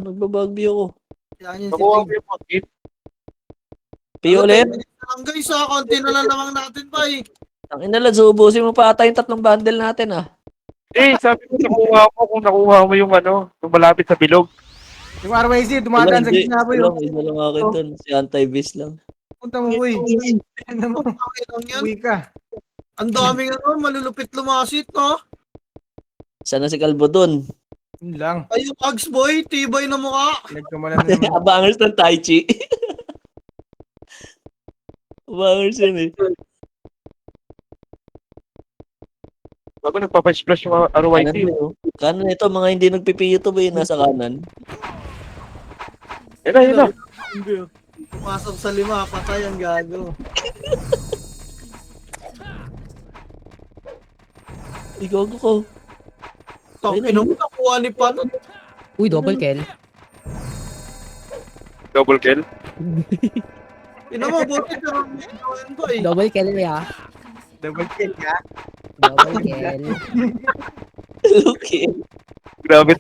Nagbabagbi ako. Yan yung si Piyo ulit. Ang guys, konti na lang naman natin pa eh. Ang inalan, subusin mo pa ata yung 3 bundle natin ah. Sabi ko nakuha mo yung yung malapit sa bilog. Yung RYZ, dumadaan sa gitna, boy. Isa lang akin dun. Si anti-base lang. Punta mo, boy. Ano mo? Okay lang yan. Uwi ka. Ang daming malulupit lumasit, no? Sana si Kalbo dun. Yun lang. Ay, yung Ags boy, tibay na mukha. Nagkamalan na naman. Abangers ng Tai Chi. Abangers yun eh. Bago nagpa-splash yung RYT. Kanan ito, mga hindi nagpipiyo to ba yun nasa kanan? Yan na. Pumasok sa 5, patay ang gago. Igago ko. Tangin mo, nakuha ni Pan. Uy, double kill. Double kill. Ina mo, buti ka rin gawin ko eh. Double kill ya. Double kill ka. Double kill. Okay. Grabe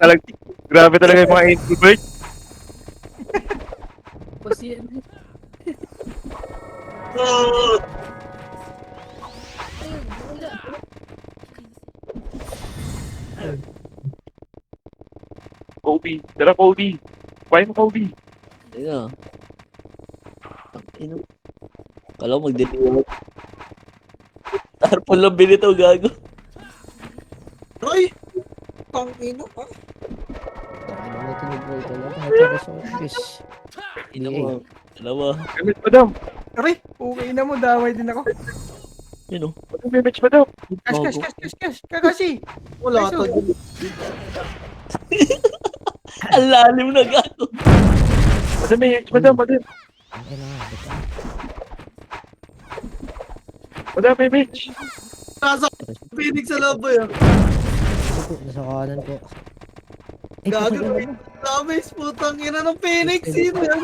talaga yung mga introvert. Kobe. Tara, Kobe. Kuhain mo, Kobe. Ayun. Ino. Kala ko magdiliwag. Tarpon lang binito, gago. Ay! Tangin mo, ah. Ano na ito ni Boy talaga. Ito reso. Yes. Ino mo. Dalawa. Damage, madam. Aray, okay na mo. Daway din ako. Yun o. Damage, madam. Cash. Kakashi. Wala Ay, to. Ang lalim na gago. Damage, madam. Ay na. Madam, damage. Nasa Phoenix sa loob boy. Nasa kanan po. Ay, Gago patay na. Dami, putang ina ng Phoenix. Sino yan?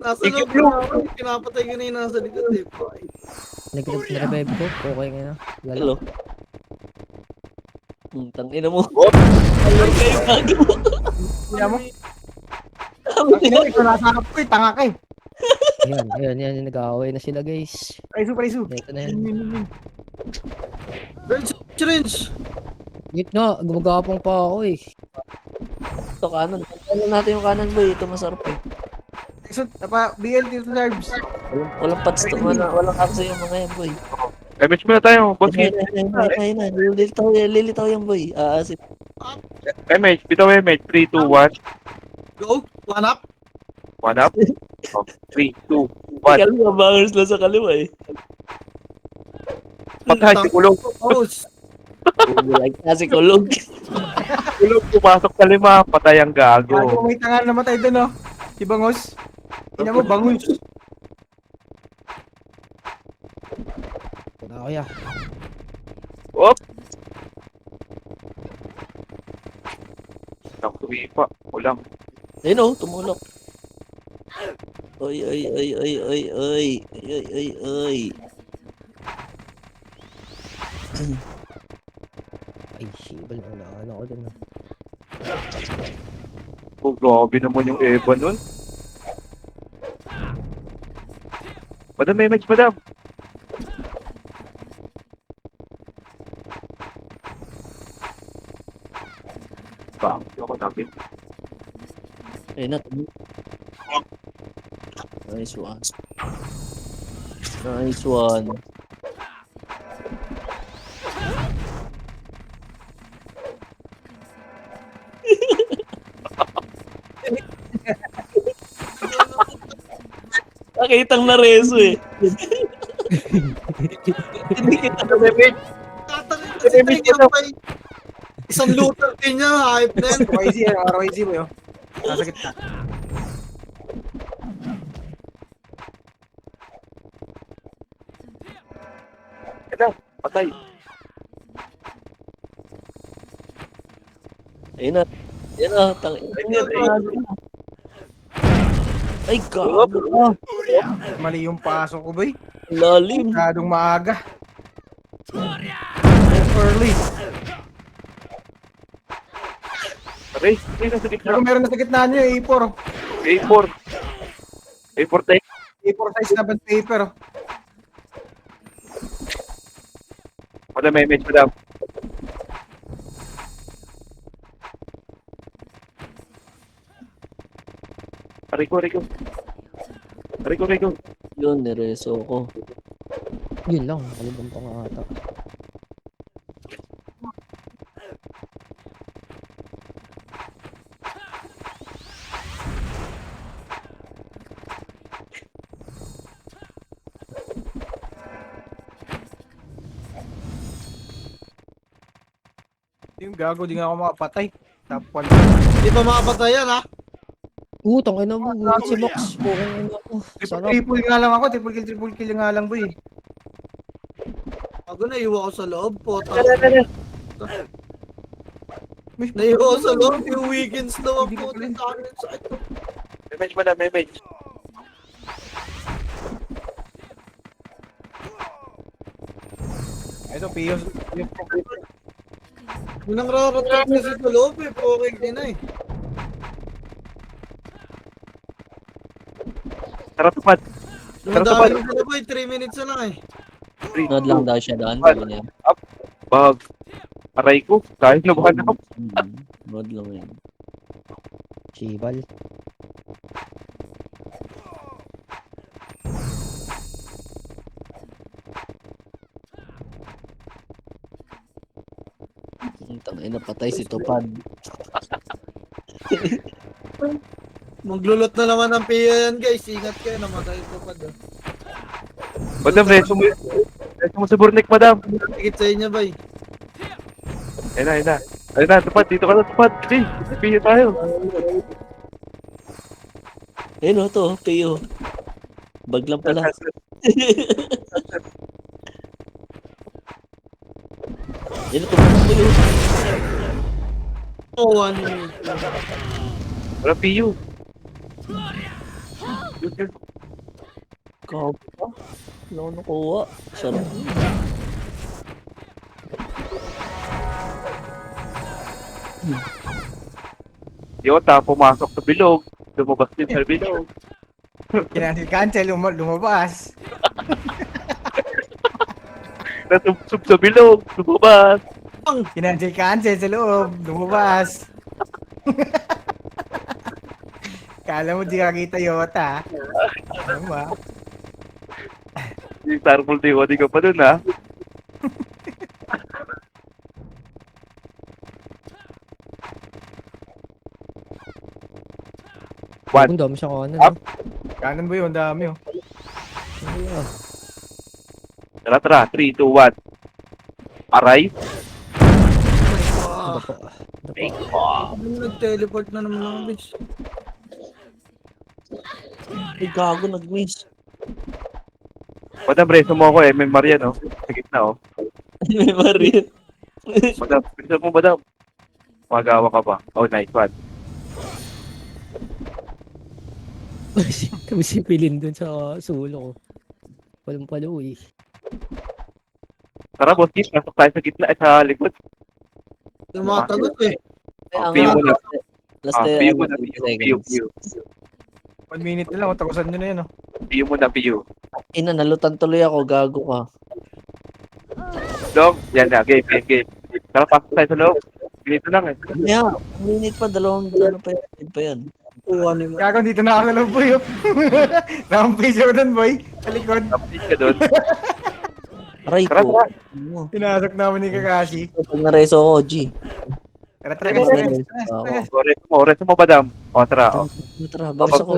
Nasa loob na ako. Pinapatay ko na yung nasa likod eh. Nag-revive ko. Okay nga na. Hello. Tangina mo. Ayun kayo gago. Kaya mo. Ikaw nasakap ko eh. Tanga ka eh. Ayan. Nag-aaway na sila guys. Paisu. Ito na yan. Range. Gitna. Gumagapang pa ako eh. Ito kanan. Ano natin yung kanan boy? Ito masarap eh. So, BL dito Darbs. Walang pats to. Walang aksa yung mga yan boy. Damage muna tayo, boss kid. Ayun na. Lilitaw yan boy. Aasin. MH, bitaw MH. 3, 2, 1. Go! One up! 1 up. 3, 2, 1. Kaliwa bangers lang sa kaliwa eh. Patay si Kulog. Boss! Like kasi kulog. Kulog pumasok sa 5. Patay ang Gago, gago. may tangan namatay doon, oh. Si Bangos. Ina mo, Bangus. Na kuya. Op! Nang tumipa. Ulang. Ayun oh, tumulok. Oy. Ay, shibal na ano ko dun. Oh, grabe naman yung Eva nun. Madam, may match, madam. Bang, ako namin. Ayun na, tumulok. Nice one. Nice one. Nakitang na reso eh. Hindi kita Tatangin kasi tayo pa eh. Isang looter din niya, hype na yan. RYZ, RYZ mo, yo. Nasa gitna. Patay. Ayun na. Ayun na. Ay, gago. Mali yung pasok ko, boy. Lalim. Masyadong maaga. Early. Patay. Ay, nasa gitna. Pero meron na sa gitna nyo, A4. A4. A4 tayo. A4 size na band paper. Oh. Madam, may match, madam. Rico. Yun, nireso ko. Yun lang, kalimutan ko nga ata. Yung gago, di nga ako makapatay. Top 1. Di pa makapatay yan ha? Utang ina mo, si Mox. Bukong ina ko. Sarap. Triple nga lang ako, triple kill nga lang, boy. Ako naiwa ko sa loob po. Naiwa ko sa loob, yung weekends daw ang po. Sa akin sa ito. May match, madam, may match. Ito, Piyos. Yung nangraratrat kasi sa loob eh. Okay din na eh. Tara, tupad. Dumadali ko na boy, 3 minutes na lang eh. Nod lang daw siya doon. Sabi niya. Bag. Aray ko. Kahit lubuhan ako. Nod lang yun. Shibal. Tangay na patay si Tupad. Maglulot na naman ang piya yan guys. Ingat kayo, namatay ko pa doon. Madam, reso mo sa Burnik, madam. Tigit sa inyo bay. Ayun na, tupad. Dito ka na, tupad. Sige, piyo tayo. Ayun o, to. Piyo. Bag lang pala. Ayun, tumulong ko yun. Oh, 1 minute. Wala piyo. Kau pa. Wala ko nakuha. Sarap. Yota, pumasok sa bilog. Lumabas din sa bilog. Cancel, lumabas. Natubsob sa bilog. Lumabas. Cancel sa loob, lumabas. Kala mo di kakita Yota, ha? Ano ba? Yung Starfall di ka pa dun, ha? One. Ang dami siya kanan. Up. Kanan ba yun? Ang dami, oh. Tara, 3, 2, 1. Aray. Ano po? Nag-teleport na naman ako, bitch. Ay, gago, nag-miss. Madam, reso mo ako, may Maria, no? Sa gitna, oh. May marin. Madam, bisa mo, madam. Magawa ka pa. Oh, nice one. Kami si Pilin dun sa sulo ko. Walang palo eh. Tara, boss, Gis, pasok tayo sa gitna, sa likod. Tumatagot eh. Ang Piyo mo na. last Piyo mo na, piyo. seconds. 1 minute na lang, takusan nyo na yun, oh. Piyo mo na, piyo. Ina, nalutan tuloy ako, gago ka. Dog, yan na, game. Tara, pasok tayo sa loob. Ganito lang, eh. Yeah, minute pa, dalawang ano pa yan. Kuha ni mo. Kaya dito na ako sa loob, boy, oh. Rampage ako dun, boy. Sa likod. Update ka doon. Aray Tara, ko. tara. Ano? Pinasok naman ni Kakashi. Pag nareso ako, G. Tara, tara, Mas tara. nareso ako. Reso mo, madam. O, tara, o. Tara, babas ako.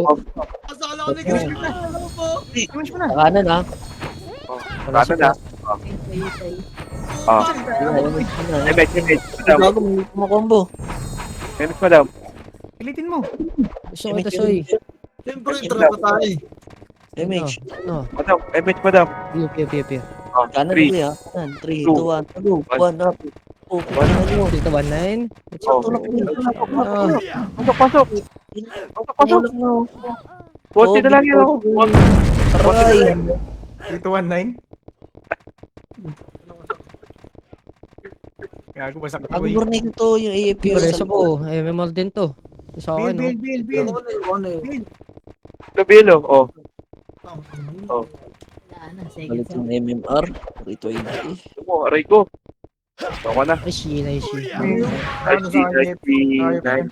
Pasakal ako ni Chris. Ano po? Finish mo na. Sa kanan, ha? Kanan na. O. Image, madam. Gago, may kumakombo. Image, madam. Pilitin mo. Gusto ko ito, Soy. Siyempre, trapa tayo eh. Image. Ano? Madam, image, madam. Piyo. O, Kanan 3. ulit, ha? Kanan, 3, 2, 1. Go, 1 up. Oh, Dito 1-9. Let's Oh. go. Pasok. Tulak na. Konti na lang yun. Aray. Dito 1-9. Gago, basak na, Ang boy. burning to, yung AAP. Preso ko. MMR din to. Sa akin, no? Bill. Ano eh. Kabilo, o. Wala na, Balik second. ng MMR. 320. Ito mo, aray ko. Ako na. Ay, nice. Ano sa akin? Ayop yan.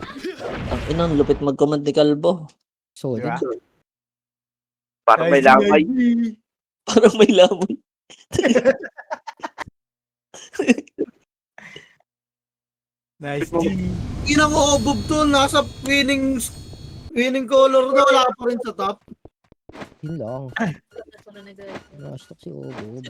Ang inang lupit mag-comment ni Kalbo. Solid. Diba? Parang may lamay. Parang may lamoy. Nice. Ina mo, Bob to. Nasa winning color na. Wala pa rin sa top. Yun lang. Basta na nag- Nastok si Obo.